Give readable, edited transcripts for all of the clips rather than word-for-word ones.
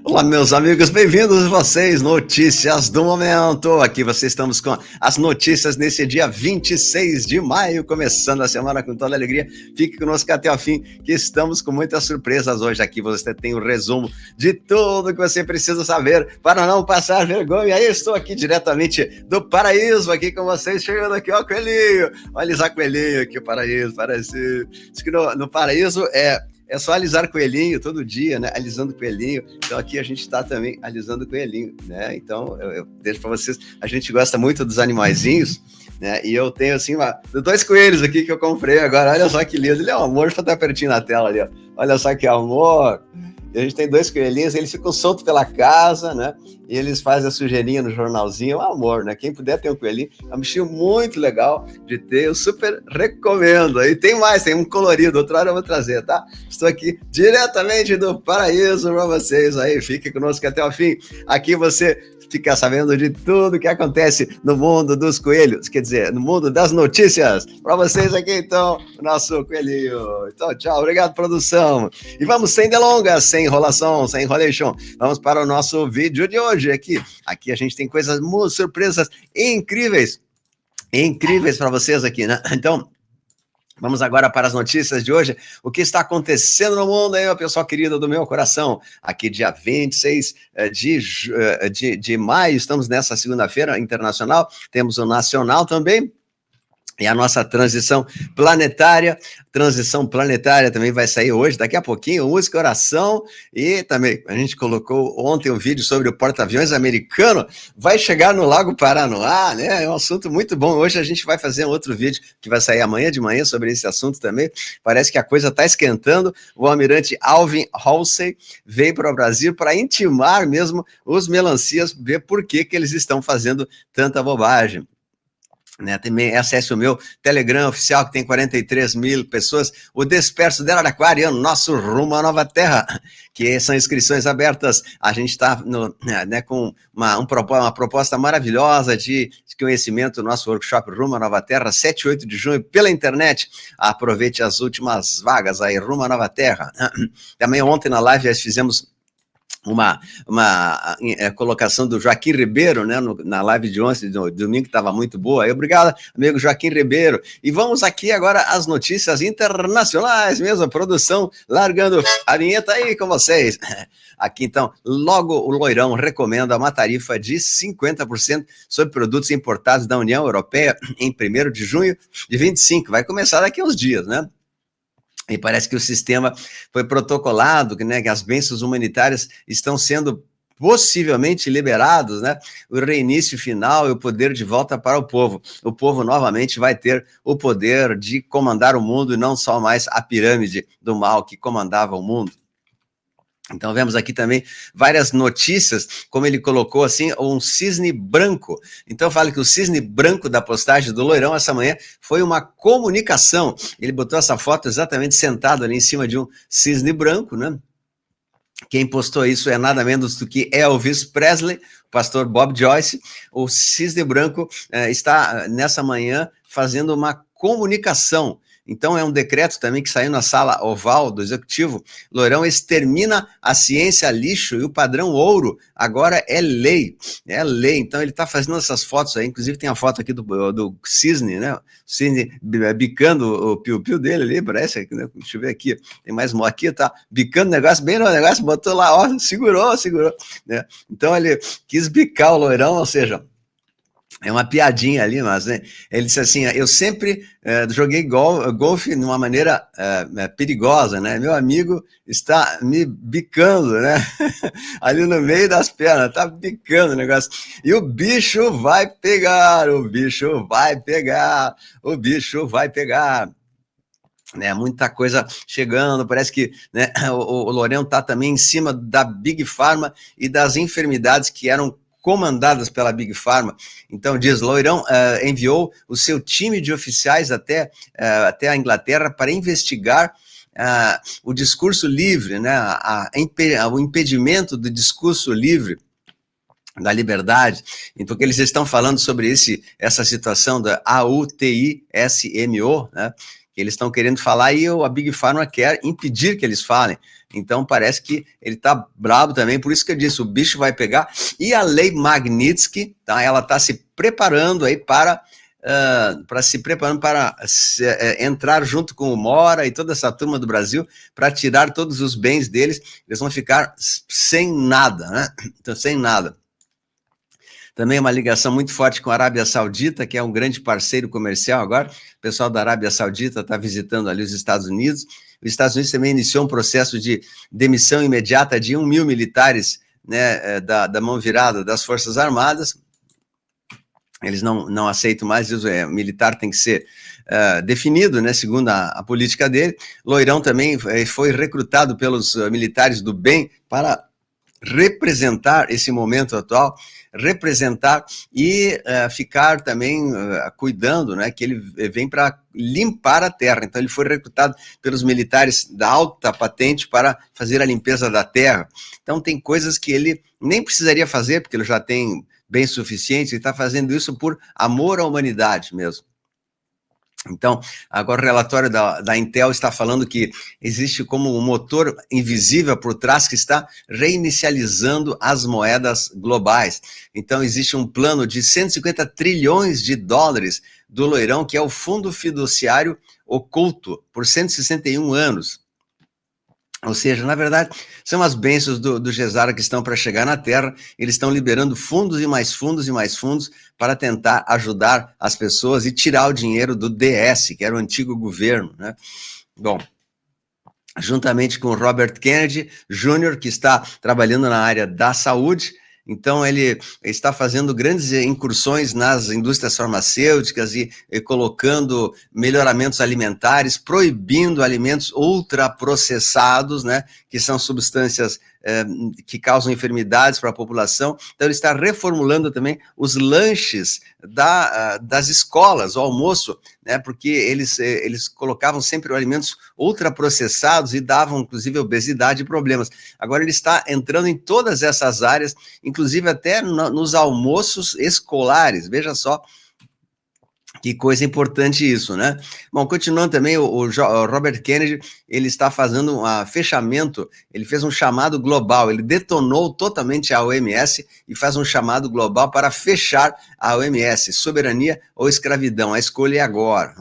Olá, meus amigos, bem-vindos vocês, notícias do momento. Aqui vocês estamos com as notícias nesse dia 26 de maio, começando a semana com toda alegria. Fique conosco até o fim, que estamos com muitas surpresas hoje aqui. Você tem o resumo de tudo que você precisa saber para não passar vergonha. Eu estou aqui diretamente do paraíso, aqui com vocês, chegando aqui, ó, Coelhinho. Olha Isaac Coelhinho aqui, o paraíso, parece. Diz que no paraíso é só alisar coelhinho todo dia, né? Alisando coelhinho. Então aqui a gente está também alisando coelhinho, né? Então eu deixo para vocês. A gente gosta muito dos animaizinhos, né? E eu tenho assim dois coelhos aqui que eu comprei agora. Olha só que lindo. Ele é um amor, para estar pertinho na tela ali, ó. Olha só que amor. E a gente tem dois coelhinhos, eles ficam soltos pela casa, né? E eles fazem a sujeirinha no jornalzinho, é um amor, né? Quem puder ter um coelhinho, é um bichinho muito legal de ter, eu super recomendo. E tem mais, tem um colorido, outra hora eu vou trazer, tá? Estou aqui diretamente do paraíso para vocês aí, fique conosco até o fim. Aqui você fica sabendo de tudo que acontece no mundo dos coelhos, quer dizer, no mundo das notícias. Para vocês aqui, então, o nosso coelhinho. Então, tchau, obrigado, produção. E vamos sem delongas, sem enrolação, sem enrolation. Vamos para o nosso vídeo de hoje aqui. Aqui a gente tem coisas, surpresas incríveis para vocês aqui, né? Então, vamos agora para as notícias de hoje. O que está acontecendo no mundo aí, pessoal querido do meu coração? Aqui, dia 26 de maio, estamos nessa segunda-feira internacional, temos o nacional também. E a nossa transição planetária também vai sair hoje, daqui a pouquinho, música, oração, e também a gente colocou ontem um vídeo sobre o porta-aviões americano, vai chegar no Lago Paranoá, né? É um assunto muito bom. Hoje a gente vai fazer um outro vídeo que vai sair amanhã de manhã sobre esse assunto também. Parece que a coisa está esquentando. O almirante Alvin Halsey veio para o Brasil para intimar mesmo os melancias, ver por que eles estão fazendo tanta bobagem. Né, também acesse o meu Telegram oficial, que tem 43 mil pessoas, o Disperso de Araraquara, nosso rumo à nova terra, que são inscrições abertas. A gente está com uma proposta maravilhosa de conhecimento, nosso workshop Rumo à Nova Terra, 7 e 8 de junho, pela internet. Aproveite as últimas vagas aí, Rumo à Nova Terra. Também ontem na live nós fizemos uma colocação do Joaquim Ribeiro, né, na live de ontem, do domingo, que estava muito boa. Aí, obrigado, amigo Joaquim Ribeiro. E vamos aqui agora às notícias internacionais mesmo, a produção largando a vinheta aí com vocês. Aqui, então, logo o Loirão recomenda uma tarifa de 50% sobre produtos importados da União Europeia em 1º de junho de 25. Vai começar daqui a uns dias, né? E parece que o sistema foi protocolado, né, que as bênçãos humanitárias estão sendo possivelmente liberados, né? O reinício final e o poder de volta para o povo. O povo novamente vai ter o poder de comandar o mundo e não só mais a pirâmide do mal que comandava o mundo. Então, vemos aqui também várias notícias, como ele colocou assim, um cisne branco. Então, fala que o cisne branco da postagem do Loirão essa manhã foi uma comunicação. Ele botou essa foto exatamente sentado ali em cima de um cisne branco, né? Quem postou isso é nada menos do que Elvis Presley, o pastor Bob Joyce. O cisne branco está nessa manhã fazendo uma comunicação. Então, é um decreto também que saiu na sala oval do Executivo. Loirão extermina a ciência lixo e o padrão ouro agora é lei. É lei. Então, ele está fazendo essas fotos aí. Inclusive, tem a foto aqui do cisne, né? O cisne bicando o piu-piu dele ali, parece. Né? Deixa eu ver aqui. Tem mais uma aqui, tá? Bicando o negócio, bem no negócio, botou lá, ó, segurou. Né? Então, ele quis bicar o Loirão, ou seja... É uma piadinha ali, mas né, ele disse assim, eu sempre joguei golfe de uma maneira perigosa, né? Meu amigo está me bicando, né? Ali no meio das pernas, tá bicando o negócio. E o bicho vai pegar, o bicho vai pegar. Né, muita coisa chegando, parece que né, o Loirão está também em cima da Big Pharma e das enfermidades que eram comandadas pela Big Pharma. Então, diz, Loirão enviou o seu time de oficiais até a Inglaterra para investigar o discurso livre, né, o impedimento do discurso livre, da liberdade. Então, que eles estão falando sobre essa situação da AUTISMO, né, que eles estão querendo falar e a Big Pharma quer impedir que eles falem. Então parece que ele está bravo também, por isso que eu disse, o bicho vai pegar. E a lei Magnitsky, tá? Ela está se preparando aí para entrar junto com o Mora e toda essa turma do Brasil para tirar todos os bens deles. Eles vão ficar sem nada, né? Então, sem nada. Também uma ligação muito forte com a Arábia Saudita, que é um grande parceiro comercial agora. O pessoal da Arábia Saudita está visitando ali os Estados Unidos. Os Estados Unidos também iniciou um processo de demissão imediata de 1.000 militares, né, da mão virada das Forças Armadas. Eles não aceitam mais, o militar tem que ser definido, né, segundo a política dele. Loirão também foi recrutado pelos militares do bem para representar esse momento atual, representar e ficar também cuidando, né, que ele vem para limpar a terra. Então ele foi recrutado pelos militares da alta patente para fazer a limpeza da terra. Então tem coisas que ele nem precisaria fazer, porque ele já tem bem suficiente, ele está fazendo isso por amor à humanidade mesmo. Então, agora o relatório da Intel está falando que existe como um motor invisível por trás que está reinicializando as moedas globais. Então, existe um plano de 150 trilhões de dólares do Loirão, que é o fundo fiduciário oculto, por 161 anos. Ou seja, na verdade, são as bênçãos do Gesara que estão para chegar na Terra. Eles estão liberando fundos e mais fundos e mais fundos para tentar ajudar as pessoas e tirar o dinheiro do DS, que era o antigo governo, né? Bom, juntamente com o Robert Kennedy Jr., que está trabalhando na área da saúde. Então, ele está fazendo grandes incursões nas indústrias farmacêuticas e colocando melhoramentos alimentares, proibindo alimentos ultraprocessados, né, que são substâncias que causam enfermidades para a população. Então, ele está reformulando também os lanches das escolas, o almoço, né, porque eles colocavam sempre alimentos ultraprocessados e davam, inclusive, obesidade e problemas. Agora, ele está entrando em todas essas áreas, inclusive até nos almoços escolares. Veja só que coisa importante isso, né? Bom, continuando também, o Robert Kennedy, ele está fazendo um fechamento, ele fez um chamado global, ele detonou totalmente a OMS e faz um chamado global para fechar a OMS, soberania ou escravidão, a escolha é agora.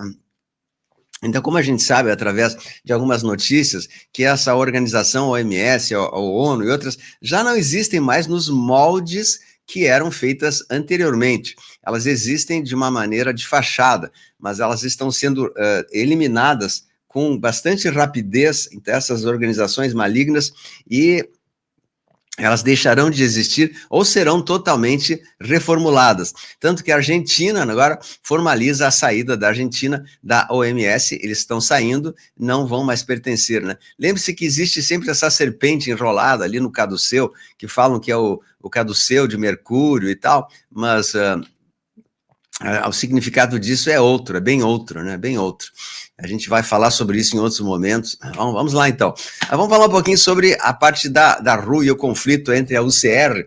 Então, como a gente sabe, através de algumas notícias, que essa organização, OMS, a ONU e outras, já não existem mais nos moldes que eram feitas anteriormente. Elas existem de uma maneira de fachada, mas elas estão sendo eliminadas com bastante rapidez, então, essas organizações malignas, e elas deixarão de existir ou serão totalmente reformuladas. Tanto que a Argentina agora formaliza a saída da Argentina da OMS, eles estão saindo, não vão mais pertencer, né? Lembre-se que existe sempre essa serpente enrolada ali no caduceu, que falam que é o caduceu de Mercúrio e tal, mas o significado disso é outro, é bem outro, né? Bem outro. A gente vai falar sobre isso em outros momentos. Vamos lá, então. Vamos falar um pouquinho sobre a parte da RU e o conflito entre a UCR.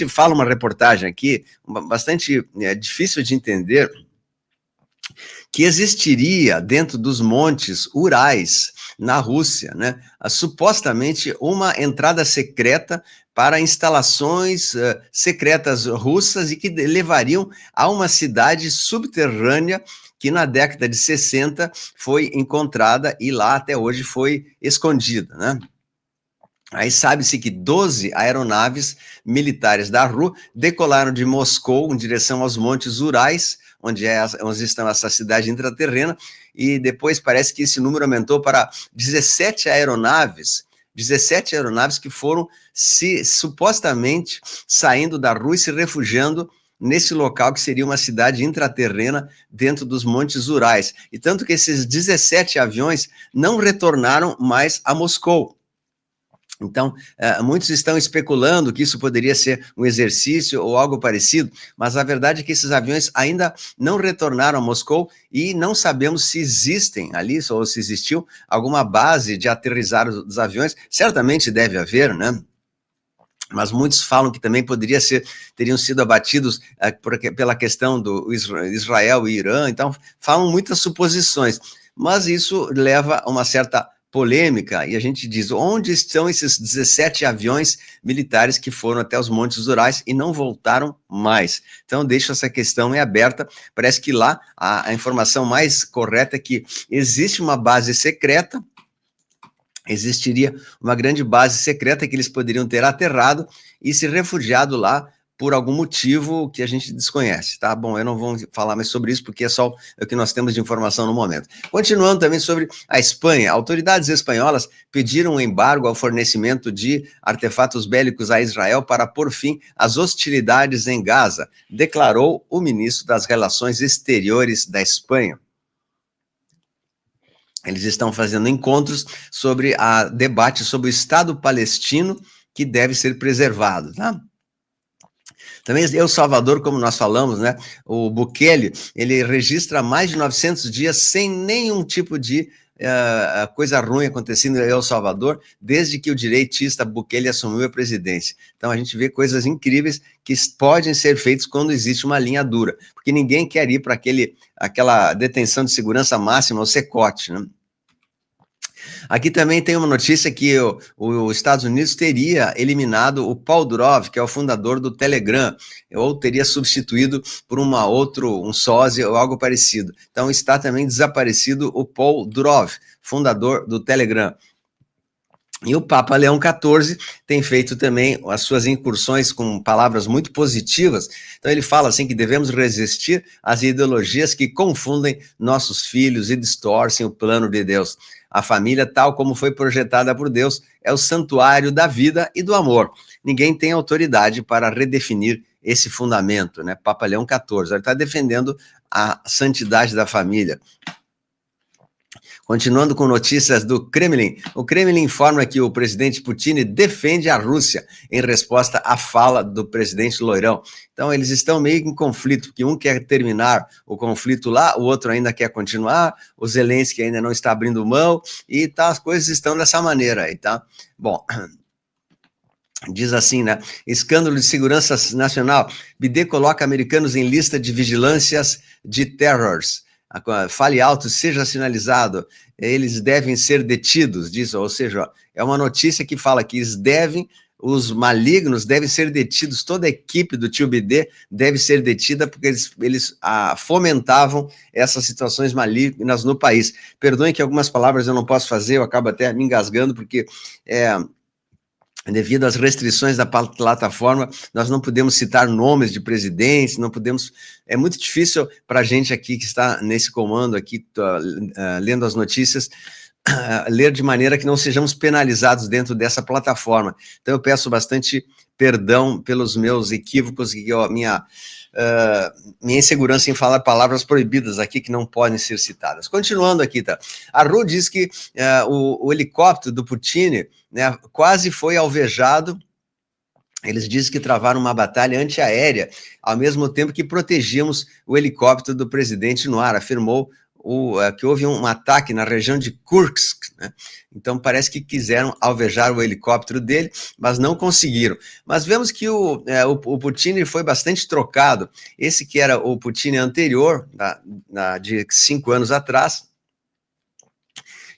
Fala uma reportagem aqui, bastante difícil de entender, que existiria dentro dos montes Urais, na Rússia, né, supostamente uma entrada secreta para instalações secretas russas e que levariam a uma cidade subterrânea que na década de 60 foi encontrada e lá até hoje foi escondida, né? Aí sabe-se que 12 aeronaves militares da RU decolaram de Moscou em direção aos montes Urais, onde estão essa cidade intraterrena, e depois parece que esse número aumentou para 17 aeronaves que foram supostamente saindo da RU e se refugiando nesse local que seria uma cidade intraterrena dentro dos montes Urais. E tanto que esses 17 aviões não retornaram mais a Moscou. Então, muitos estão especulando que isso poderia ser um exercício ou algo parecido, mas a verdade é que esses aviões ainda não retornaram a Moscou e não sabemos se existem ali, ou se existiu alguma base de aterrissar os aviões. Certamente deve haver, né? Mas muitos falam que também teriam sido abatidos pela questão do Israel e Irã, então falam muitas suposições. mas isso leva a uma certa polêmica, e a gente diz, onde estão esses 17 aviões militares que foram até os Montes Urais e não voltaram mais? Então, deixo essa questão em aberta. Parece que lá a informação mais correta é que existe uma base secreta, existiria uma grande base secreta que eles poderiam ter aterrado e se refugiado lá por algum motivo que a gente desconhece, tá? Bom, eu não vou falar mais sobre isso, porque é só o que nós temos de informação no momento. Continuando também sobre a Espanha, autoridades espanholas pediram um embargo ao fornecimento de artefatos bélicos a Israel para pôr fim às hostilidades em Gaza, declarou o ministro das Relações Exteriores da Espanha. Eles estão fazendo encontros sobre debate sobre o Estado palestino que deve ser preservado, tá? Também El Salvador, como nós falamos, né? O Bukele, ele registra mais de 900 dias sem nenhum tipo de coisa ruim acontecendo em El Salvador, desde que o direitista Bukele assumiu a presidência. Então a gente vê coisas incríveis que podem ser feitas quando existe uma linha dura, porque ninguém quer ir para aquela detenção de segurança máxima, o secote, né? Aqui também tem uma notícia que os Estados Unidos teria eliminado o Paul Durov, que é o fundador do Telegram, ou teria substituído por um sósia ou algo parecido. Então está também desaparecido o Paul Durov, fundador do Telegram. E o Papa Leão XIV tem feito também as suas incursões com palavras muito positivas. Então ele fala assim que devemos resistir às ideologias que confundem nossos filhos e distorcem o plano de Deus. A família, tal como foi projetada por Deus, é o santuário da vida e do amor. Ninguém tem autoridade para redefinir esse fundamento, né? Papa Leão XIV, ele está defendendo a santidade da família. Continuando com notícias do Kremlin, o Kremlin informa que o presidente Putin defende a Rússia em resposta à fala do presidente Loirão. Então, eles estão meio em conflito, porque um quer terminar o conflito lá, o outro ainda quer continuar, o Zelensky ainda não está abrindo mão, e tá, as coisas estão dessa maneira aí, tá? Bom, diz assim, né? Escândalo de segurança nacional. Biden coloca americanos em lista de vigilâncias de terrors. Fale alto, seja sinalizado, eles devem ser detidos, diz, ou seja, é uma notícia que fala que os malignos devem ser detidos, toda a equipe do tio BD deve ser detida porque eles fomentavam essas situações malignas no país. Perdoem que algumas palavras eu não posso fazer, eu acabo até me engasgando, porque devido às restrições da plataforma, nós não podemos citar nomes de presidentes, não podemos... É muito difícil para a gente aqui que está nesse comando, aqui, lendo as notícias, ler de maneira que não sejamos penalizados dentro dessa plataforma. Então, eu peço bastante perdão pelos meus equívocos e minha insegurança em falar palavras proibidas aqui que não podem ser citadas. Continuando aqui, tá? A RU diz que o helicóptero do Putin, né, quase foi alvejado. Eles dizem que travaram uma batalha antiaérea, ao mesmo tempo que protegíamos o helicóptero do presidente no ar, afirmou que houve um ataque na região de Kursk, né? Então parece que quiseram alvejar o helicóptero dele, mas não conseguiram. Mas vemos que o Putin foi bastante trocado. Esse que era o Putin anterior, de 5 anos atrás,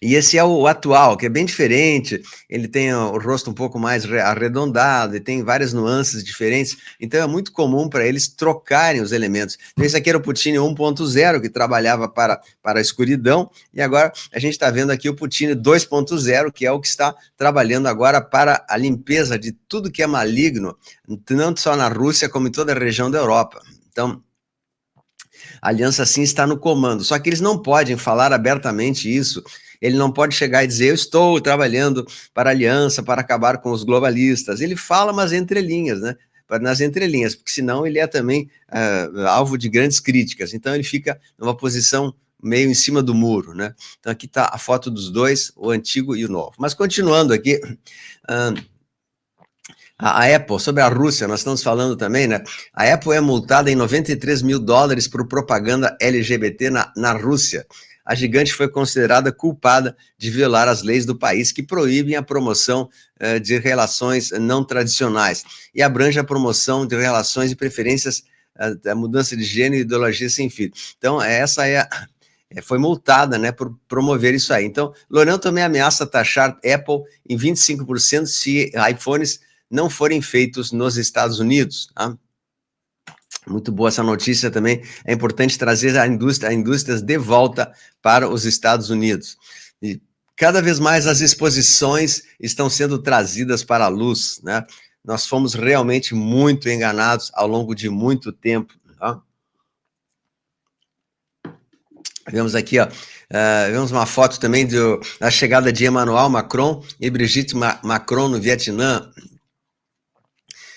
e esse é o atual, que é bem diferente, ele tem o rosto um pouco mais arredondado, e tem várias nuances diferentes, então é muito comum para eles trocarem os elementos. Então esse aqui era o Putin 1.0, que trabalhava para a escuridão, e agora a gente está vendo aqui o Putin 2.0, que é o que está trabalhando agora para a limpeza de tudo que é maligno, não só na Rússia, como em toda a região da Europa. Então, a aliança sim está no comando, só que eles não podem falar abertamente isso. Ele não pode chegar e dizer, eu estou trabalhando para a aliança, para acabar com os globalistas. Ele fala, mas entre linhas, né? Nas entrelinhas, porque senão ele é também alvo de grandes críticas. Então ele fica numa posição meio em cima do muro, né? Então aqui está a foto dos dois, o antigo e o novo. Mas continuando aqui, a Apple, sobre a Rússia, nós estamos falando também, né? A Apple é multada em $93 mil por propaganda LGBT na Rússia. A gigante foi considerada culpada de violar as leis do país que proíbem a promoção de relações não tradicionais e abrange a promoção de relações e preferências, a mudança de gênero e ideologia sem fim. Então, essa é foi multada, né, por promover isso aí. Então, L'Oréal também ameaça taxar Apple em 25% se iPhones não forem feitos nos Estados Unidos. Tá? Muito boa essa notícia também. É importante trazer a indústrias de volta para os Estados Unidos. E cada vez mais as exposições estão sendo trazidas para a luz, né? Nós fomos realmente muito enganados ao longo de muito tempo. Tá? Vemos aqui, ó, vemos uma foto também da chegada de Emmanuel Macron e Brigitte Macron no Vietnã.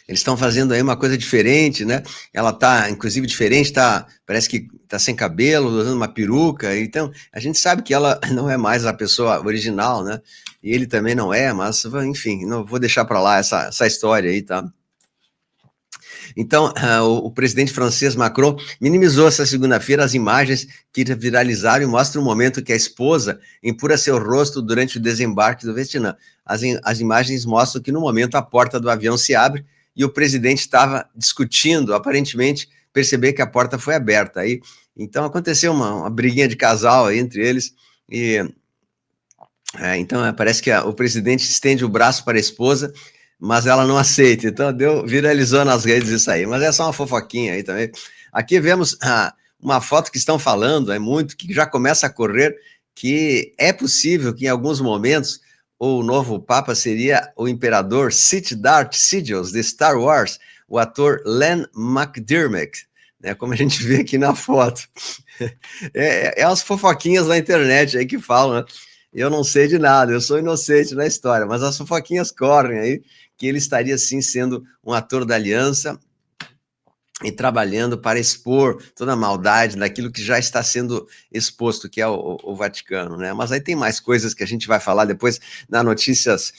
Eles estão fazendo aí uma coisa diferente, né? Ela tá, inclusive, diferente, parece que tá sem cabelo, usando uma peruca. Então, a gente sabe que ela não é mais a pessoa original, né? E ele também não é, mas, enfim, não vou deixar para lá essa história aí, tá? Então, o presidente francês Macron minimizou essa segunda-feira as imagens que viralizaram e mostram o momento que a esposa empurra seu rosto durante o desembarque do Vietnã. As imagens mostram que, no momento, a porta do avião se abre e o presidente estava discutindo, aparentemente, perceber que a porta foi aberta. Aí, então, aconteceu uma briguinha de casal aí entre eles e... então, parece que o presidente estende o braço para a esposa, mas ela não aceita. Então, viralizou nas redes isso aí. Mas é só uma fofoquinha aí também. Aqui vemos uma foto que estão falando, que já começa a correr, que é possível que em alguns momentos o novo Papa seria o imperador Darth Sidious, de Star Wars, o ator Ian McDiarmid, né, como a gente vê aqui na foto. É umas fofoquinhas na internet aí que falam, né? Eu não sei de nada, eu sou inocente na história, mas as fofoquinhas correm aí, que ele estaria sim sendo um ator da aliança e trabalhando para expor toda a maldade daquilo que já está sendo exposto, que é o Vaticano, né? Mas aí tem mais coisas que a gente vai falar depois nas notícias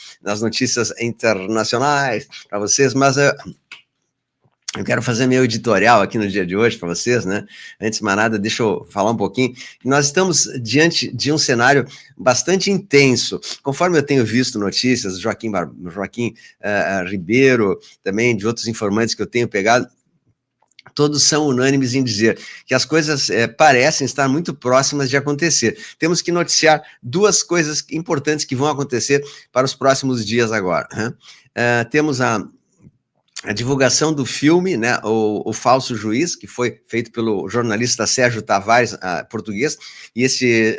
internacionais para vocês, mas eu quero fazer meu editorial aqui no dia de hoje para vocês, né? Antes de mais nada, deixa eu falar um pouquinho. Nós estamos diante de um cenário bastante intenso. Conforme eu tenho visto notícias, Joaquim Ribeiro, também de outros informantes que eu tenho pegado, todos são unânimes em dizer que as coisas parecem estar muito próximas de acontecer. Temos que noticiar duas coisas importantes que vão acontecer para os próximos dias agora. Temos a divulgação do filme, né, o Falso Juiz, que foi feito pelo jornalista Sérgio Tavares, português, e esse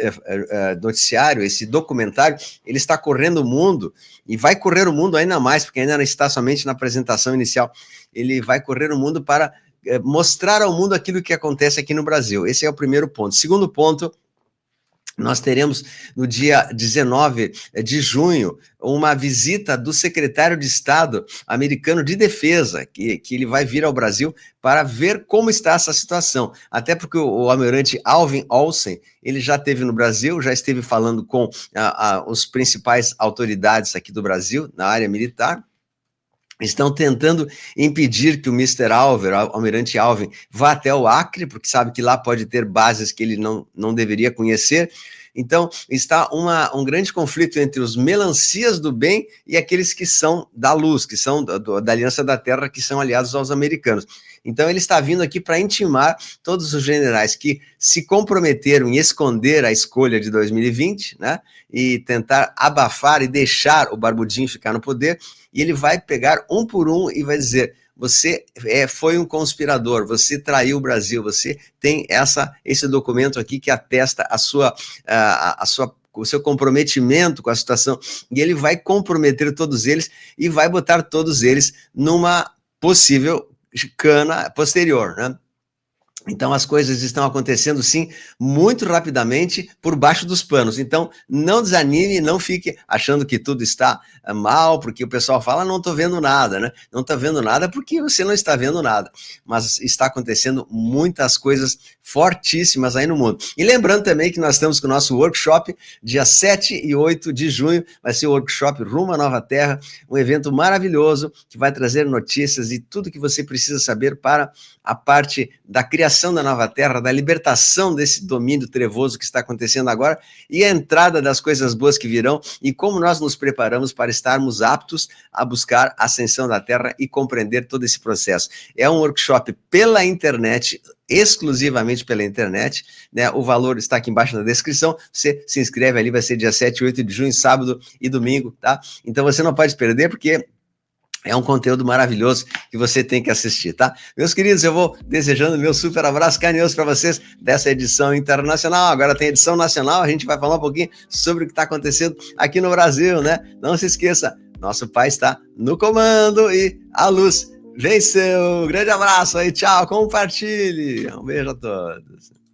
noticiário, esse documentário, ele está correndo o mundo, e vai correr o mundo ainda mais, porque ainda não está somente na apresentação inicial, ele vai correr o mundo para mostrar ao mundo aquilo que acontece aqui no Brasil. Esse é o primeiro ponto. Segundo ponto, nós teremos no dia 19 de junho uma visita do secretário de Estado americano de Defesa, que ele vai vir ao Brasil para ver como está essa situação. Até porque o almirante Alvin Olsen, ele já esteve no Brasil, já esteve falando com os principais autoridades aqui do Brasil, na área militar, estão tentando impedir que o Mr. Alver, o almirante Alvin, vá até o Acre, porque sabe que lá pode ter bases que ele não deveria conhecer. Então, está um grande conflito entre os melancias do bem e aqueles que são da luz, que são da Aliança da Terra, que são aliados aos americanos. Então, ele está vindo aqui para intimar todos os generais que se comprometeram em esconder a escolha de 2020, né, e tentar abafar e deixar o Barbudinho ficar no poder, e ele vai pegar um por um e vai dizer: você foi um conspirador, você traiu o Brasil, você tem esse documento aqui que atesta o seu comprometimento com a situação, e ele vai comprometer todos eles e vai botar todos eles numa possível cana posterior, né? Então, as coisas estão acontecendo, sim, muito rapidamente por baixo dos panos. Então, não desanime, não fique achando que tudo está mal, porque o pessoal fala, não estou vendo nada, né? Não está vendo nada porque você não está vendo nada. Mas está acontecendo muitas coisas fortíssimas aí no mundo. E lembrando também que nós estamos com o nosso workshop, dia 7 e 8 de junho, vai ser o workshop Rumo à Nova Terra, um evento maravilhoso que vai trazer notícias e tudo que você precisa saber para a parte da criação da nova terra, da libertação desse domínio trevoso que está acontecendo agora e a entrada das coisas boas que virão e como nós nos preparamos para estarmos aptos a buscar a ascensão da terra e compreender todo esse processo. É um workshop pela internet, exclusivamente pela internet, né? O valor está aqui embaixo na descrição. Você se inscreve ali, vai ser dia 7 e 8 de junho, sábado e domingo, tá? Então você não pode perder, porque é um conteúdo maravilhoso que você tem que assistir, tá? Meus queridos, eu vou desejando meu super abraço carinhoso para vocês dessa edição internacional. Agora tem edição nacional, a gente vai falar um pouquinho sobre o que está acontecendo aqui no Brasil, né? Não se esqueça, nosso pai está no comando e a luz venceu. Grande abraço aí, tchau, compartilhe. Um beijo a todos.